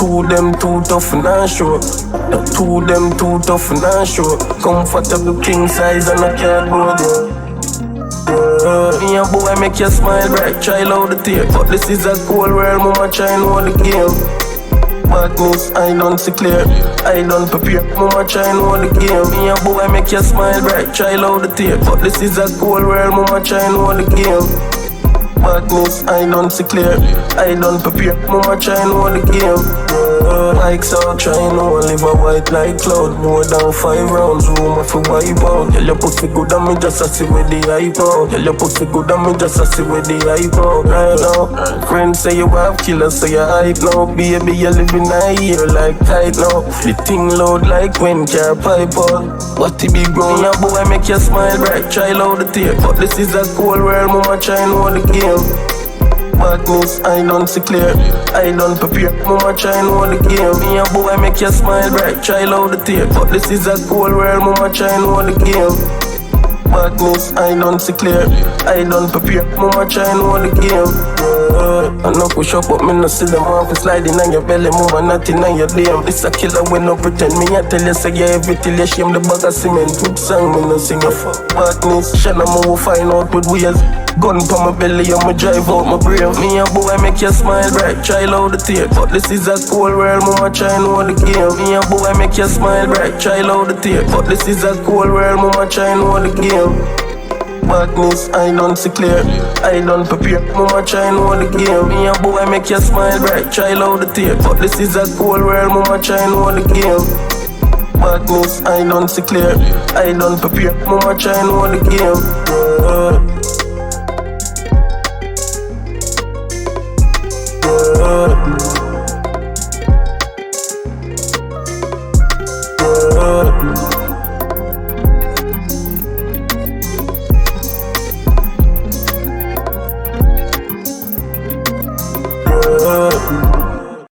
two them too tough and I show. The two them too tough and I show. Comfortable king size and I can't go there. Me a boy make you smile bright, try loud the tape. But this is a cold world, mama try know the game. Badness, I don't see clear, I don't prepare. Mama try know the game. Me a boy make you smile bright, try loud the tape. But this is a cold world, mama try know the game. Badness, I don't see clear, I don't prepare. Mama try know the game. Like so, try know live a white like cloud. More than 5 rounds, room off a wipe out. Tell your pussy good and me just a see with the hype out. Tell your pussy good and me just a see with the hype out. Right now, friends say you have killers, so you hype now. Baby, you living a year like tight now. The thing loud like when car pipe out. What it be grown, your boy make you smile bright, try loud the tape. But this is a cold world, mama try know the game. Badness, I don't see clear, I don't prepare. Mama try know the game. Me a boy make you smile bright, try loud the tape. But this is a cold world, mama try know the game. Badness, I don't see clear, I don't prepare. Mama try know the game. I no push up, but me no see them off. Sliding on your belly, mama nothing on your damn. This a killer when no pretend. Me I tell you say you everything you shame the bag of cement. Good song me no sing a fuck. Badness, Shanna move find out with ways. Gun for my belly, I'ma drive out my brain. Me a boy make you smile bright, try loud the tape. But this is a cold world, mama try know the game. Me a boy make you smile bright, try loud the tape. But this is a cold world, mama try know the game. Badness, I don't see clear, I don't prepare. Mama try know the game. Me a boy make you smile bright, try loud the tape. But this is a cold world, mama try know the game. Badness, I don't see clear, I don't prepare. Mama try know the game.